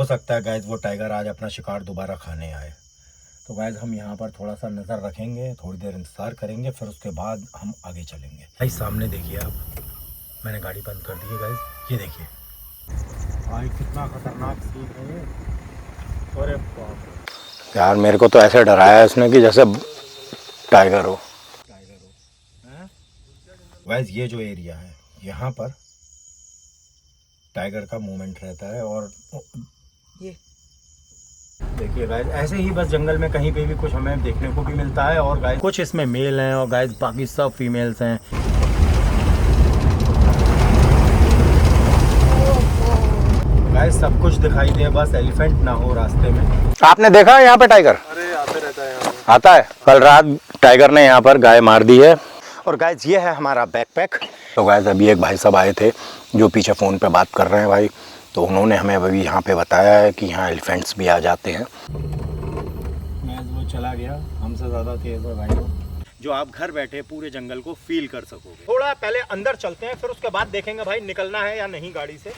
हो सकता है गाइज वो टाइगर आज अपना शिकार दोबारा खाने आए। तो गाइज हम यहाँ पर थोड़ा सा नज़र रखेंगे, थोड़ी देर इंतज़ार करेंगे, फिर उसके बाद हम आगे चलेंगे। भाई सामने देखिए आप, मैंने गाड़ी बंद कर दी है गाइज, ये देखिए भाई कितना खतरनाक सीन है ये। अरे बाप यार, मेरे को तो ऐसे डराया इसने कि जैसे टाइगर हो। गाइज ये जो एरिया है यहाँ पर टाइगर का मूवमेंट रहता है। और ये देखिए गाइस, ऐसे ही बस जंगल में कहीं पे भी कुछ हमें देखने को भी मिलता है। और गाइस कुछ इसमें मेल हैं और गाइस बाकी सब फीमेल्स हैं। गाइस सब कुछ दिखाई दे, बस एलिफेंट ना हो रास्ते में। आपने देखा है यहाँ पे टाइगर? अरे आते रहता है यहाँ। आता है। कल रात टाइगर ने यहाँ पर गाय मार दी है। और गाइस ये है हमारा बैकपैक। तो गाइस अभी एक भाई साहब आए थे जो पीछे फ़ोन पे बात कर रहे हैं भाई, तो उन्होंने हमें अभी यहाँ पे बताया है कि यहाँ एलिफेंट्स भी आ जाते हैं। वो चला गया, हमसे ज़्यादा तेज़ है भाई वो, जो आप घर बैठे पूरे जंगल को फील कर सकोगे। थोड़ा पहले अंदर चलते हैं, फिर उसके बाद देखेंगे भाई निकलना है या नहीं गाड़ी से।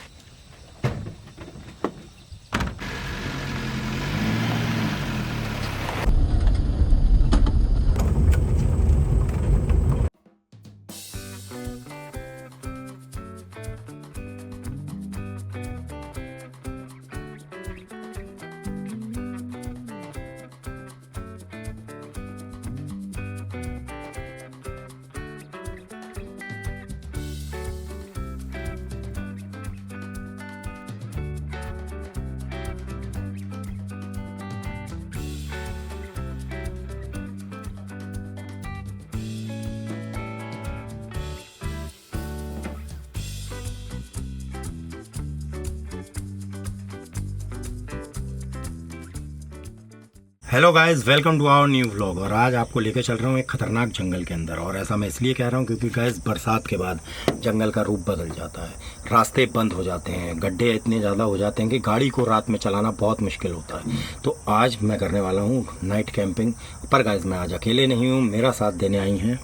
Hello guys, welcome to our new vlog. और आज आपको लेके चल रहा हूँ एक खतरनाक जंगल के अंदर। और ऐसा मैं इसलिए कह रहा हूँ क्योंकि गाइस बरसात के बाद जंगल का रूप बदल जाता है, रास्ते बंद हो जाते हैं, गड्ढे इतने ज़्यादा हो जाते हैं कि गाड़ी को रात में चलाना बहुत मुश्किल होता है। तो आज मैं करने वाला हूँ नाइट कैंपिंग। पर गाइस मैं आज अकेले नहीं हूँ, मेरा साथ देने आई हैं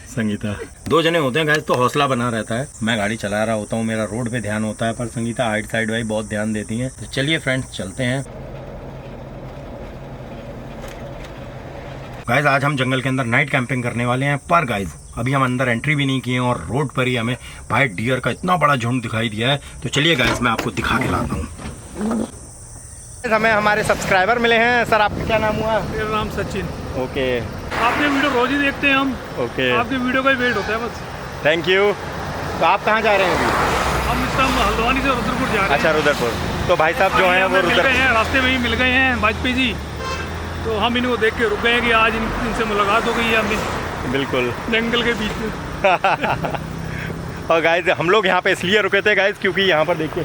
संगीता। दो जने होते हैं गाइस तो हौसला बना रहता है। मैं गाड़ी चला रहा होता हूँ, मेरा रोड पे ध्यान होता है, पर संगीता आइट साइड भाई बहुत ध्यान देती हैं। तो चलिए फ्रेंड्स चलते हैं। गाइज आज हम जंगल के अंदर नाइट कैंपिंग करने वाले हैं। पर गाइज अभी हम अंदर एंट्री भी नहीं किए हैं और रोड पर ही हमें भाई डियर का इतना बड़ा झुंड दिखाई दिया है। तो चलिए गाइज मैं आपको दिखा के लाता हूँ। हमें हमारे सब्सक्राइबर मिले हैं। सर आपका क्या नाम हुआ? मेरा नाम सचिन। ओके, आपके वीडियो रोज ही देखते हैं हम। ओके, आपके वीडियो का ही वेट होता है बस। Thank you. तो आप कहाँ जा रहे हैं अभी? हम इस टाइम हल्द्वानी से रुद्रपुर जा रहे हैं। अच्छा, रुद्रपुर। तो भाई साहब जो हैं वो मिल गए हैं, रास्ते में ही मिल गए हैं वाजपेयी जी। तो हम इनको देख के रुक गए हैं कि आज इनसे मुलाकात हो गई है हमें। बिल्कुल जंगल के बीच में। और गाइज हम लोग यहाँ पे इसलिए रुके थे गाइज क्योंकि यहाँ पर देखिए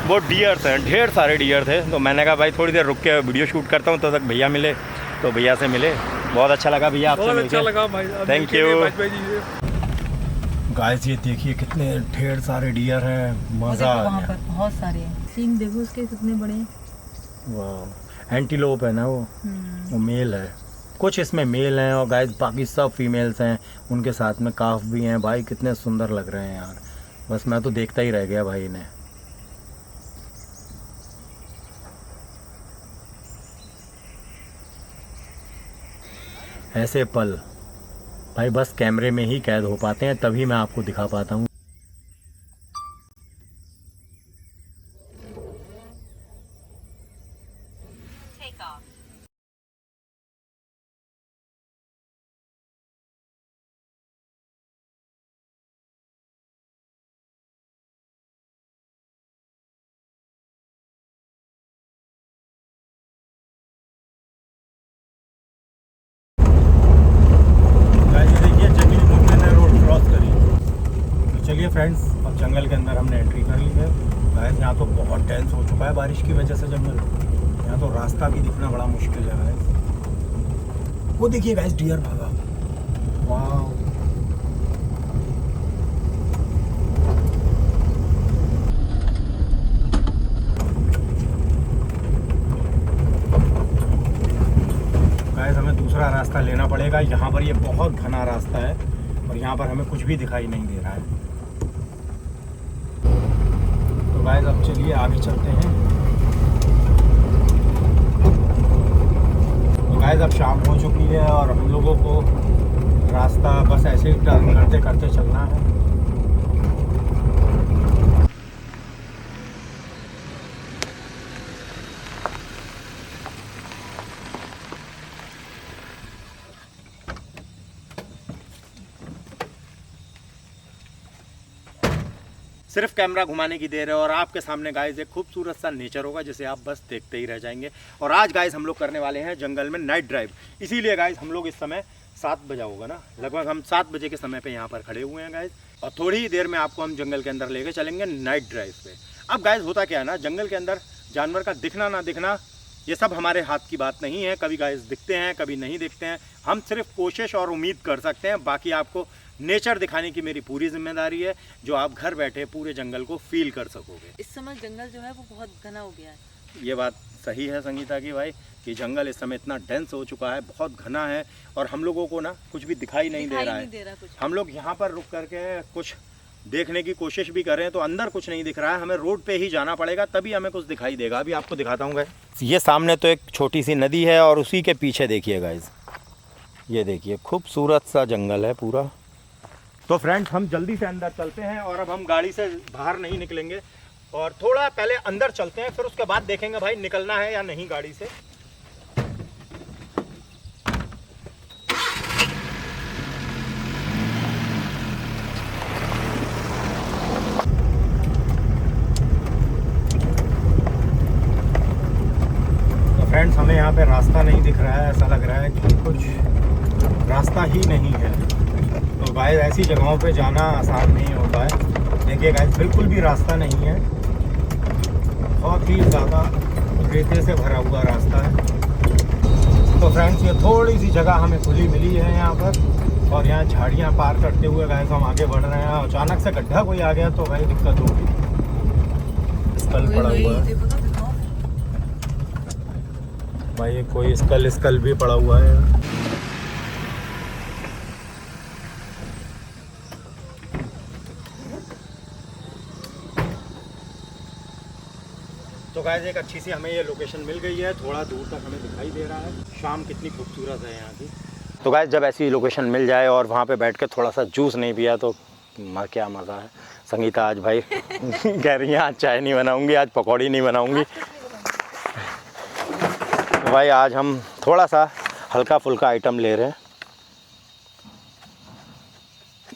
वो डियर्स हैं, ढेर सारे डियर थे। तो मैंने कहा भाई थोड़ी देर रुक के वीडियो शूट करता हूँ, तो तक भैया मिले। तो भैया से मिले, बहुत अच्छा लगा भैया आपसे बहुत अच्छा लगा भाई। Thank you. वाजपेयी जी से गाइस ये देखिए कितने ढेर सारे डियर हैं, मज़ा आ वहाँ गया। पर बहुत सारे हैं। सींग देखो उसके कितने बड़े हैं। वाह, एंटीलोप है ना वो मेल है। कुछ इसमें मेल हैं और गाइस बाकी सब फीमेल्स हैं। उनके साथ में काफ भी हैं। भाई कितने सुंदर लग रहे हैं यार, बस मैं तो देखता ही रह गया भाई इन्हें। ऐसे पल भाई बस कैमरे में ही कैद हो पाते हैं, तभी मैं आपको दिखा पाता हूँ। चलिए फ्रेंड्स, अब जंगल के अंदर हमने एंट्री कर ली है। गाइस यहाँ तो बहुत टेंस हो चुका है बारिश की वजह से जंगल। यहाँ तो रास्ता भी दिखना बड़ा मुश्किल है गाइस। वो देखिए गाइस डियर भागा। वाह, गाइस हमें दूसरा रास्ता लेना पड़ेगा। यहाँ पर ये बहुत घना रास्ता है और यहाँ पर हमें कुछ भी दिखाई नहीं दे रहा है। तो गाइस अब चलिए आगे चलते हैं। लोगों को रास्ता बस ऐसे ही टर्न करते करते चलना है। सिर्फ कैमरा घुमाने की देर है और आपके सामने गाइस एक खूबसूरत सा नेचर होगा जिसे आप बस देखते ही रह जाएंगे। और आज गाइस हम लोग करने वाले हैं जंगल में नाइट ड्राइव। इसीलिए गाइस हम लोग इस समय 7 बजा होगा ना, लगभग हम 7 बजे के समय पे यहाँ पर खड़े हुए हैं गाइस। और थोड़ी ही देर में आपको हम जंगल के अंदर लेके चलेंगे नाइट ड्राइव पे। अब गाइस होता क्या है ना, जंगल के अंदर जानवर का दिखना ना दिखना ये सब हमारे हाथ की बात नहीं है। कभी गाइस दिखते हैं, कभी नहीं दिखते हैं। हम सिर्फ कोशिश और उम्मीद कर सकते हैं। बाकी आपको नेचर दिखाने की मेरी पूरी जिम्मेदारी है, जो आप घर बैठे पूरे जंगल को फील कर सकोगे। इस समय जंगल जो है वो बहुत घना हो गया है। ये बात सही है संगीता की भाई, कि जंगल इस समय इतना डेंस हो चुका है, बहुत घना है और हम लोगों को ना कुछ भी दिखाई नहीं दे रहा है। हम लोग यहाँ पर रुक करके कुछ देखने की कोशिश भी कर रहे हैं तो अंदर कुछ नहीं दिख रहा है। हमें रोड पे ही जाना पड़ेगा, तभी हमें कुछ दिखाई देगा। अभी आपको दिखाता हूँ गाइस। ये सामने तो एक छोटी सी नदी है और उसी के पीछे देखिए गाइस, ये देखिए खूबसूरत सा जंगल है पूरा। तो फ्रेंड्स हम जल्दी से अंदर चलते हैं और अब हम गाड़ी से बाहर नहीं निकलेंगे और थोड़ा पहले अंदर चलते हैं, फिर उसके बाद देखेंगे भाई निकलना है या नहीं गाड़ी से। तो फ्रेंड्स हमें यहाँ पे रास्ता नहीं दिख रहा है, ऐसा लग रहा है कि कुछ रास्ता ही नहीं है। तो गाइस ऐसी जगहों पे जाना आसान नहीं होता है। देखिए गाइस बिल्कुल भी रास्ता नहीं है, बहुत ही ज़्यादा रेते से भरा हुआ रास्ता है। तो फ्रेंड्स ये थोड़ी सी जगह हमें खुली मिली है यहाँ पर और यहाँ झाड़ियाँ पार करते हुए गाइस हम आगे बढ़ रहे हैं। अचानक से गड्ढा कोई आ गया तो भाई दिक्कत होगी। स्कल पड़ा हुआ है भाई, कोई स्कल भी पड़ा हुआ है। तो गाइस एक अच्छी सी हमें ये लोकेशन मिल गई है, थोड़ा दूर तक हमें दिखाई दे रहा है। शाम कितनी खूबसूरत है यहाँ की। तो गाइस जब ऐसी लोकेशन मिल जाए और वहाँ पे बैठ के थोड़ा सा जूस नहीं पिया तो क्या मज़ा है। संगीता आज भाई कह रही है आज चाय नहीं बनाऊँगी, आज पकौड़ी नहीं बनाऊँगी। तो भाई आज हम थोड़ा सा हल्का फुल्का आइटम ले रहे हैं।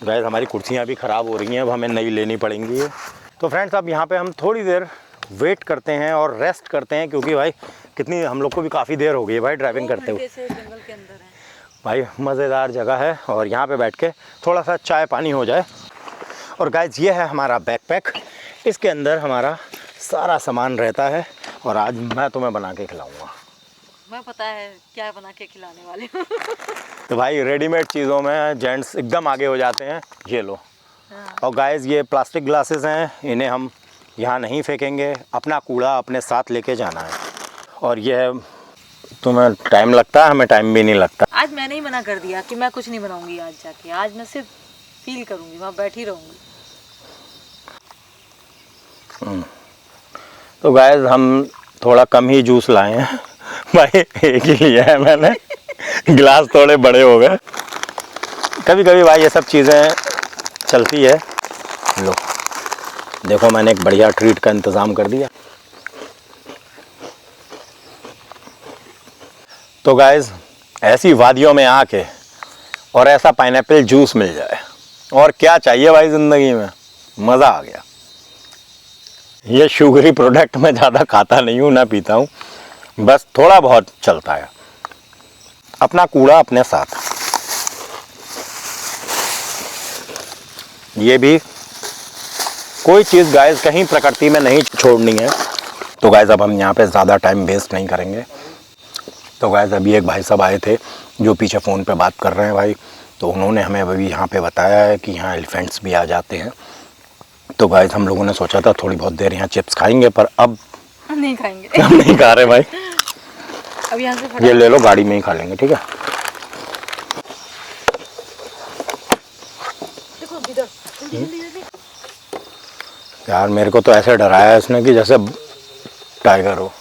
गाइस हमारी कुर्सियाँ भी ख़राब हो रही हैं, अब हमें नई लेनी पड़ेंगी। तो फ्रेंड्स अब यहाँ पे हम थोड़ी देर वेट करते हैं और रेस्ट करते हैं, क्योंकि भाई कितनी हम लोग को भी काफ़ी देर हो गई है भाई ड्राइविंग करते हुए। जंगल के अंदर है भाई मज़ेदार जगह है और यहाँ पे बैठ के थोड़ा सा चाय पानी हो जाए। और गाइस ये है हमारा बैकपैक, इसके अंदर हमारा सारा सामान रहता है और आज मैं तुम्हें बना के खिलाऊँगा। मैं पता है क्या बना के खिलाने वाले हूँ। तो भाई रेडीमेड चीज़ों में जेंट्स एकदम आगे हो जाते हैं। ये लो। और गाइस ये प्लास्टिक ग्लासेस हैं, इन्हें हम यहाँ नहीं फेंकेंगे, अपना कूड़ा अपने साथ लेके जाना है। और यह तुम्हें टाइम लगता है, हमें टाइम भी नहीं लगता। आज मैंने ही मना कर दिया कि मैं कुछ नहीं बनाऊंगी आज जाके। आज मैं सिर्फ फील करूंगी, वहाँ बैठी रहूंगी। तो गाइस हम थोड़ा कम ही जूस लाए हैं भाई, एक ही लिया है मैंने गिलास थोड़े बड़े हो गए। कभी कभी भाई ये सब चीज़ें चलती है। लो देखो मैंने एक बढ़िया ट्रीट का इंतज़ाम कर दिया। तो गाइस ऐसी वादियों में आके और ऐसा पाइनएप्पल जूस मिल जाए और क्या चाहिए भाई ज़िंदगी में, मज़ा आ गया। ये शुगरी प्रोडक्ट मैं ज़्यादा खाता नहीं हूँ ना पीता हूँ, बस थोड़ा बहुत चलता है। अपना कूड़ा अपने साथ, ये भी कोई चीज़ गाइस कहीं प्रकृति में नहीं छोड़नी है। तो गाइस अब हम यहाँ पे ज़्यादा टाइम वेस्ट नहीं करेंगे। तो गाइस अभी एक भाई साहब आए थे जो पीछे फ़ोन पे बात कर रहे हैं भाई, तो उन्होंने हमें अभी यहाँ पे बताया है कि यहाँ एलिफेंट्स भी आ जाते हैं। तो गाइस हम लोगों ने सोचा था थोड़ी बहुत देर यहाँ चिप्स खाएंगे, पर अब नहीं खाएंगे। हम नहीं खा रहे भाई, अब यहाँ से ये ले लो, गाड़ी में ही खा लेंगे, ठीक है। यार मेरे को तो ऐसे डराया इसने कि जैसे टाइगर हो।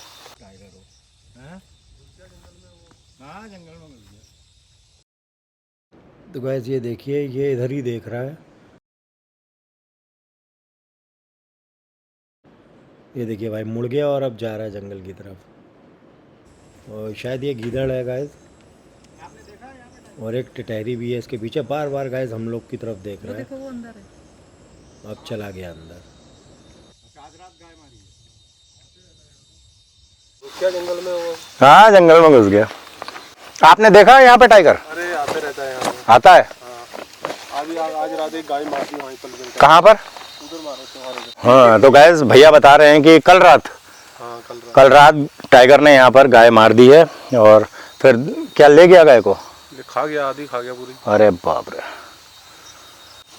तो गाइस ये देखिए, ये इधर ही देख रहा है। ये देखिए भाई, मुड़ गया और अब जा रहा है जंगल की तरफ। और शायद ये गीदड़ है गाइस, और एक टिटहरी भी है इसके पीछे। बार बार गाइस हम लोग की तरफ देख रहा है। देखो वो अंदर है। अब चला गया अंदर। क्या जंगल में वो? हाँ, जंगल में घुस गया। आपने देखा है यहाँ पे टाइगर? अरे आते रहता है यहाँ पे। आता है? आज रात एक गाय मार दी वहीं पर। कहाँ पर? उधर मारे तुम्हारे। हाँ, तो गाइस भैया बता रहे हैं कि कल रात हाँ कल रात टाइगर ने यहाँ पर गाय मार दी है। और फिर क्या ले गया गाय को? खा गया, आधी खा गया पूरी। अरे बाप रे।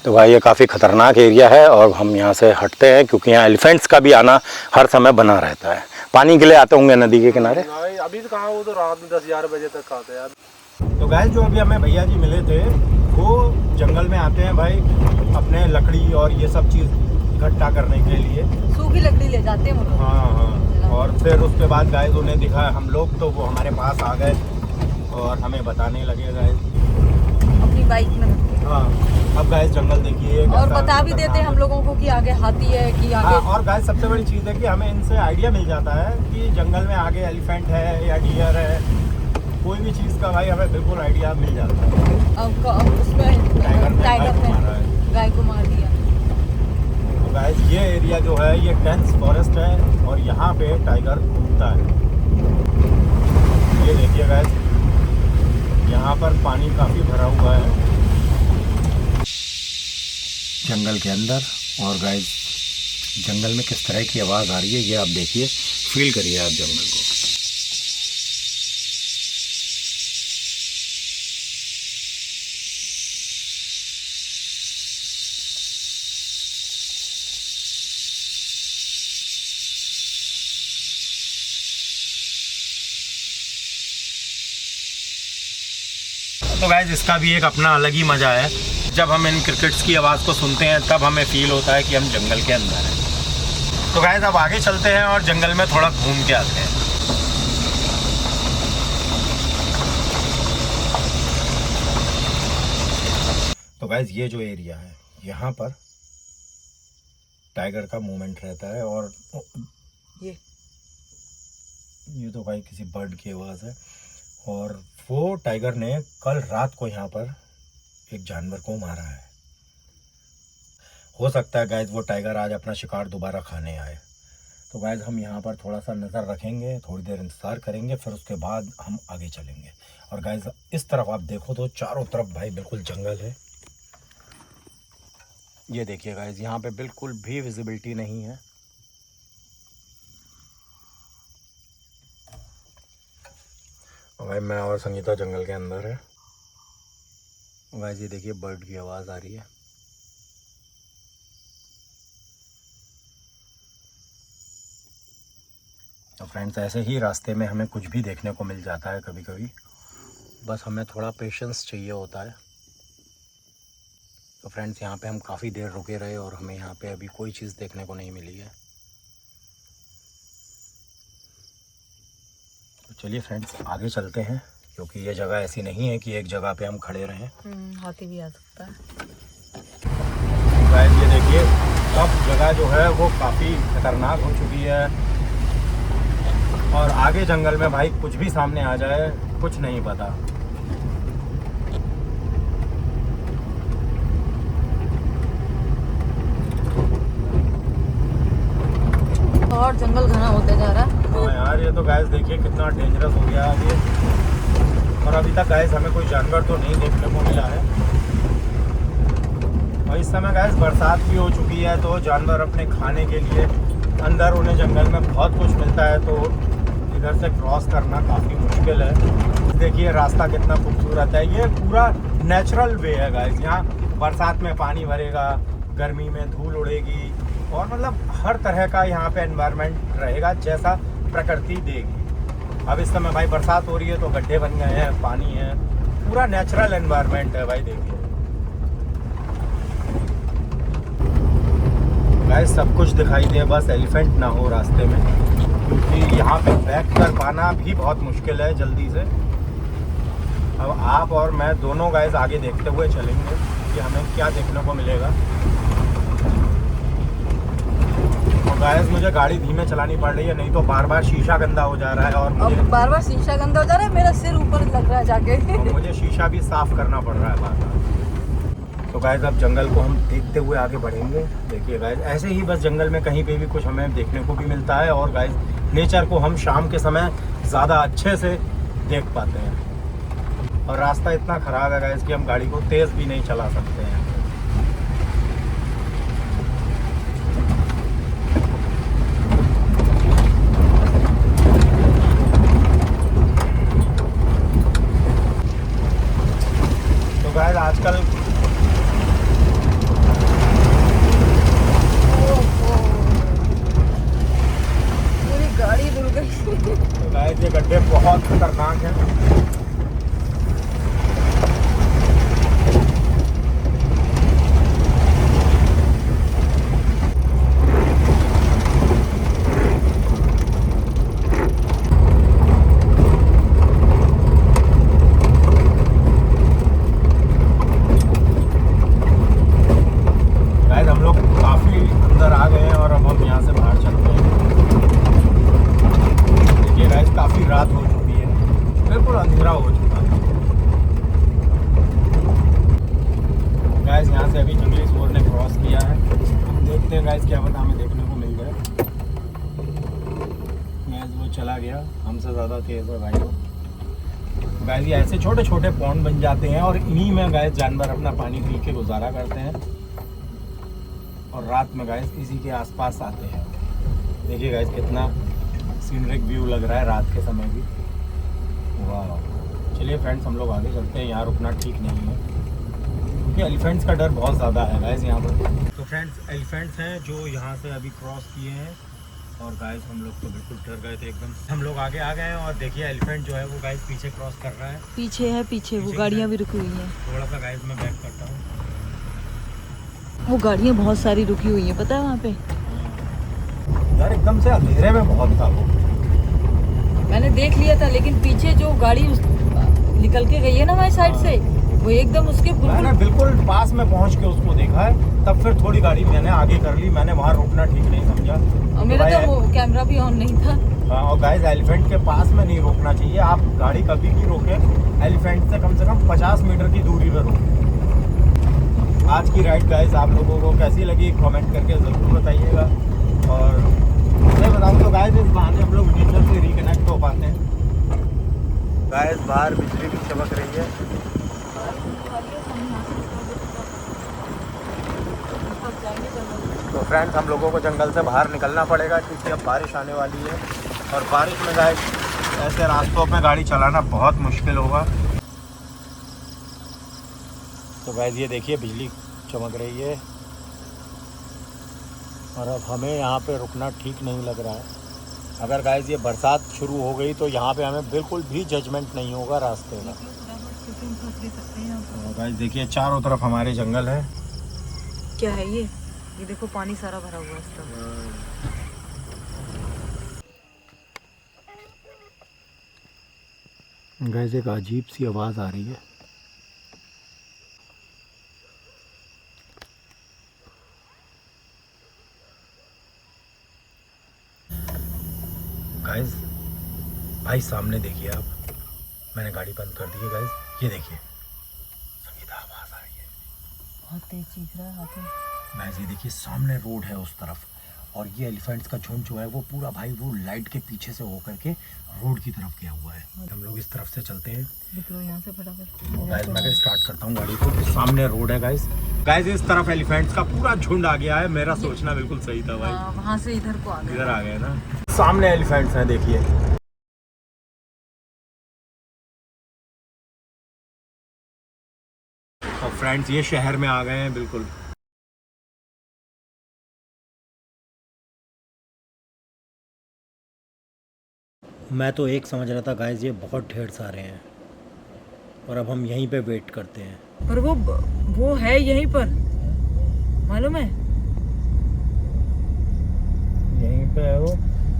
तो भाई ये काफ़ी ख़तरनाक एरिया है और हम यहाँ से हटते हैं, क्योंकि यहाँ एलिफेंट्स का भी आना हर समय बना रहता है। पानी के लिए आते होंगे नदी के किनारे। अभी तो कहाँ, वो तो रात में 10-11 बजे तक आते यार। तो गाइस जो अभी हमें भैया जी मिले थे, वो जंगल में आते हैं भाई अपने लकड़ी और ये सब चीज़ इकट्ठा करने के लिए। सूखी लकड़ी ले जाते हैं वो लोग। हाँ। और फिर उसके बाद गाइस उन्हें दिखा हम लोग, तो वो हमारे पास आ गए और हमें बताने लगे गाइस अपनी बाइक में। हाँ, अब गाइस जंगल देखिए। और बता भी देते हैं हम लोगों को कि आगे हाथी है कि आगे। हाँ, और गाइस सबसे बड़ी चीज़ है कि हमें इनसे आइडिया मिल जाता है कि जंगल में आगे एलिफेंट है या डियर है, कोई भी चीज़ का भाई हमें बिल्कुल आइडिया मिल जाता है। अब उसमें टाइगर ने गाय को मार दिया। तो गाइस ये एरिया जो है ये डेंस फॉरेस्ट है और यहाँ पे टाइगर घूमता है। ये देखिए गाइस, यहाँ पर पानी काफ़ी भरा हुआ है जंगल के अंदर। और गाइस जंगल में किस तरह की आवाज़ आ रही है ये आप देखिए, फील करिए आप जंगल को। तो गाइस इसका भी एक अपना अलग ही मज़ा है। जब हम इन क्रिकेट्स की आवाज़ को सुनते हैं तब हमें फील होता है कि हम जंगल के अंदर हैं। तो गाइस अब आगे चलते हैं और जंगल में थोड़ा घूम के आते हैं। तो गाइस ये जो एरिया है यहाँ पर टाइगर का मूवमेंट रहता है। और ये तो भाई किसी बर्ड की आवाज़ है। और वो टाइगर ने कल रात को यहाँ पर एक जानवर को मारा है। हो सकता है गाइस वो टाइगर आज अपना शिकार दोबारा खाने आए। तो गाइस हम यहाँ पर थोड़ा सा नज़र रखेंगे, थोड़ी देर इंतज़ार करेंगे, फिर उसके बाद हम आगे चलेंगे। और गाइस इस तरफ आप देखो तो चारों तरफ भाई बिल्कुल जंगल है। ये देखिए गाइस, यहाँ पे बिल्कुल भी विजिबिलिटी नहीं है। भाई मैं और संगीता जंगल के अंदर है। गाइस ये देखिए बर्ड की आवाज़ आ रही है। तो फ्रेंड्स ऐसे ही रास्ते में हमें कुछ भी देखने को मिल जाता है कभी कभी, बस हमें थोड़ा पेशेंस चाहिए होता है। तो फ्रेंड्स यहाँ पे हम काफ़ी देर रुके रहे और हमें यहाँ पे अभी कोई चीज़ देखने को नहीं मिली है। तो चलिए फ्रेंड्स आगे चलते हैं, क्योंकि ये जगह ऐसी नहीं है कि एक जगह पे हम खड़े रहें। हाथी भी आ सकता है। गाइस ये देखिए अब जगह जो है वो काफ़ी खतरनाक हो चुकी है और आगे जंगल में भाई कुछ भी सामने आ जाए कुछ नहीं पता। और जंगल घना होता जा रहा है। हाँ यार, ये तो गाइस देखिए कितना डेंजरस हो गया है ये। और अभी तक गाइस हमें कोई जानवर तो नहीं देखने को मिला है। और इस समय गाइस बरसात भी हो चुकी है, तो जानवर अपने खाने के लिए अंदर उन्हें जंगल में बहुत कुछ मिलता है, तो इधर से क्रॉस करना काफ़ी मुश्किल है। देखिए रास्ता कितना खूबसूरत है। ये पूरा नेचुरल वे है गाइस। यहाँ बरसात में पानी भरेगा, गर्मी में धूल उड़ेगी और मतलब हर तरह का यहाँ पे एनवायरनमेंट रहेगा जैसा प्रकृति देगी। अब इस समय भाई बरसात हो रही है तो गड्ढे बन गए हैं, पानी है, पूरा नेचुरल एनवायरनमेंट है भाई। देखिए गाइस सब कुछ दिखाई दे, बस एलिफेंट ना हो रास्ते में, क्योंकि यहाँ पे बैक कर पाना भी बहुत मुश्किल है जल्दी से। अब आप और मैं दोनों गाइस आगे देखते हुए चलेंगे कि हमें क्या देखने को मिलेगा। और गाइस मुझे गाड़ी धीमे चलानी पड़ रही है, नहीं तो बार बार शीशा गंदा हो जा रहा है और मुझे अब बार बार शीशा गंदा हो जा रहा है, मेरा सिर ऊपर लग रहा है जाके। और मुझे शीशा भी साफ करना पड़ रहा है बार बार। तो गाइस अब जंगल को हम देखते हुए आगे बढ़ेंगे। देखिए गाइस ऐसे ही बस जंगल में कहीं पे भी कुछ हमें देखने को भी मिलता है और गाइस नेचर को हम शाम के समय ज़्यादा अच्छे से देख पाते हैं। और रास्ता इतना ख़राब है गाइस कि हम गाड़ी को तेज़ भी नहीं चला सकते हैं। तो गाइस आजकल गाड़ी धुल गई। तो गाइस ये गड्ढे बहुत खतरनाक हैं। गाइस हम लोग काफ़ी अंदर आ गए हैं और अब हम यहाँ से बाहर चलते हैं। गाइस काफ़ी रात हो चुकी है, बिल्कुल अंधेरा हो चुका है। गाइस यहाँ से अभी जंगली सुअर ने क्रॉस किया है। हम देखते हैं गाइस क्या पता हमें देखने को मिल जाए। गाइस वो चला गया, हमसे ज़्यादा तेज़ है भाई वो। गाइस ये ऐसे छोटे छोटे पॉन्ड बन जाते हैं और इन्हीं में गाइस जानवर अपना पानी पी के गुजारा करते हैं और रात में गाइस इसी के आसपास आते हैं। देखिए गाइस कितना सीनरिक व्यू लग रहा है रात के समय भी। वाह, चलिए फ्रेंड्स हम लोग आगे चलते हैं, यहाँ रुकना ठीक नहीं है क्योंकि एलिफेंट्स का डर बहुत ज़्यादा है गाइस यहाँ पर। तो फ्रेंड्स एलिफेंट्स हैं जो यहाँ से अभी क्रॉस किए हैं और गाइस हम लोग तो बिल्कुल डर गए थे एकदम। हम लोग आगे आ गए हैं और देखिए एलिफेंट जो है वो गाइस पीछे क्रॉस कर रहा है। पीछे है, पीछे वो गाड़ियाँ भी रुकी हुई हैं। थोड़ा सा गाइस मैं बैक करता हूँ। वो गाड़ियाँ बहुत सारी रुकी हुई हैं, पता है वहाँ पे। यार एकदम से अंधेरे में बहुत था वो। मैंने देख लिया था, लेकिन पीछे जो गाड़ी निकल के गई है ना हमारी साइड से, वो एकदम उसके मैंने बिल्कुल पास में पहुंच के उसको देखा है, तब फिर थोड़ी गाड़ी मैंने आगे कर ली। मैंने वहां रुकना ठीक नहीं समझा। और मेरा तो वो कैमरा भी ऑन नहीं था। हाँ, और गाइस एलिफेंट के पास में नहीं रोकना चाहिए। आप गाड़ी कभी भी रोके एलिफेंट से कम 50 मीटर की दूरी पर रोकें। आज की राइड गाइस आप लोगों को कैसी लगी कमेंट करके ज़रूर बताइएगा। और मैं बताऊँ तो गाइस इस बहाने हम लोग नेचर से रिकनेक्ट हो पाते हैं। गाइस बाहर बिजली भी चमक रही है। तो फ्रेंड्स हम लोगों को जंगल से बाहर निकलना पड़ेगा क्योंकि अब बारिश आने वाली है और बारिश में गाइस ऐसे रास्तों पे गाड़ी चलाना बहुत मुश्किल होगा। तो गाइस ये देखिए बिजली चमक रही है और अब हमें यहाँ पे रुकना ठीक नहीं लग रहा है। अगर गाइस ये बरसात शुरू हो गई तो यहाँ पे हमें बिल्कुल भी जजमेंट नहीं होगा रास्ते का। गाइस देखिए चारों तरफ हमारे जंगल है। क्या है ये देखो पानी सारा भरा हुआ है इस तरफ। गाइस एक अजीब सी आवाज़ आ रही है। गाइस भाई सामने देखिए आप, मैंने गाड़ी बंद कर दी है गाइस। ये देखिए संगीता आवाज़ आ रही है, बहुत तेज चीख रहा है हाथों। गाइस ये देखिए सामने रोड है उस तरफ और ये एलिफेंट्स का झुंड जो है वो पूरा भाई वो लाइट के पीछे से होकर के रोड की तरफ गया हुआ है। हम लोग इस तरफ से चलते हैं। निकलो यहाँ से फटाफट। गाइस मैं स्टार्ट करता हूँ गाड़ी को। सामने रोड है गाइस। गाइस इस तरफ एलिफेंट्स का पूरा झुंड आ गया है। मेरा सोचना बिल्कुल सही था भाई। वहाँ से इधर को आ गए। इधर आ गए ना, सामने एलिफेंट्स हैं देखिए। और फ्रेंड्स ये शहर में आ गए हैं बिल्कुल। मैं तो एक समझ रहा था गाइस ये बहुत ढेर सारे हैं और अब हम यहीं पे वेट करते हैं। पर वो है यहीं पर, मालूम है? यहीं पे है वो,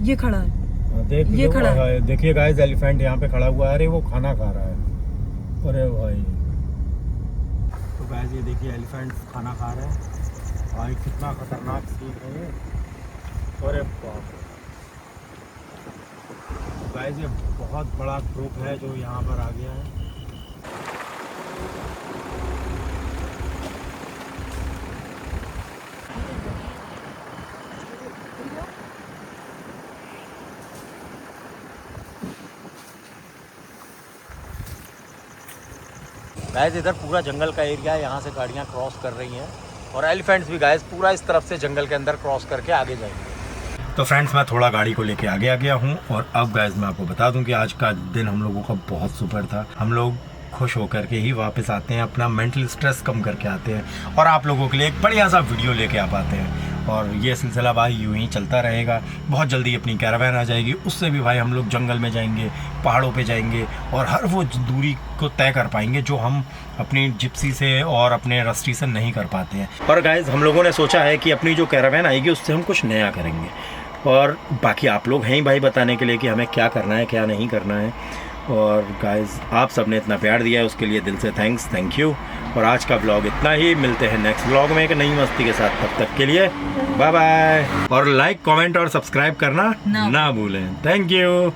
ये खड़ा है। देख ये खड़ा है। देखिए गाइस एलिफेंट यहाँ पे खड़ा हुआ है। अरे वो खाना खा रहा है। अरे भाई, तो गाइस ये देखिए एलिफेंट्स खाना खा रहे हैं। भाई कितना खतरनाक सीन है ये। अरे बाप रे। गाइस ये बहुत बड़ा ग्रुप है जो यहाँ पर आ गया है। गाइस इधर पूरा जंगल का एरिया है, यहाँ से गाड़ियाँ क्रॉस कर रही हैं और एलिफेंट्स भी गाइस पूरा इस तरफ से जंगल के अंदर क्रॉस करके आगे जाएंगे। तो फ्रेंड्स मैं थोड़ा गाड़ी को लेके आगे आ गया हूँ और अब गाइस मैं आपको बता दूं कि आज का दिन हम लोगों का बहुत सुपर था। हम लोग खुश होकर के ही वापस आते हैं, अपना मेंटल स्ट्रेस कम करके आते हैं और आप लोगों के लिए एक बढ़िया सा वीडियो लेके आ पाते हैं। और ये सिलसिला भाई यूं ही चलता रहेगा। बहुत जल्दी अपनी कैरावैन आ जाएगी, उससे भी भाई हम लोग जंगल में जाएंगे, पहाड़ों पे जाएंगे और हर वो दूरी को तय कर पाएंगे जो हम अपनी जिप्सी से और अपने रस्टी से नहीं कर पाते हैं। और गाइस हम लोगों ने सोचा है कि अपनी जो कैरावैन आएगी उससे हम कुछ नया करेंगे और बाकी आप लोग हैं ही भाई बताने के लिए कि हमें क्या करना है क्या नहीं करना है। और गाइस आप सबने इतना प्यार दिया है उसके लिए दिल से थैंक यू। और आज का ब्लॉग इतना ही, मिलते हैं नेक्स्ट ब्लॉग में एक नई मस्ती के साथ। तब तक के लिए बाय बाय और लाइक कमेंट और सब्सक्राइब करना ना भूलें। Thank you.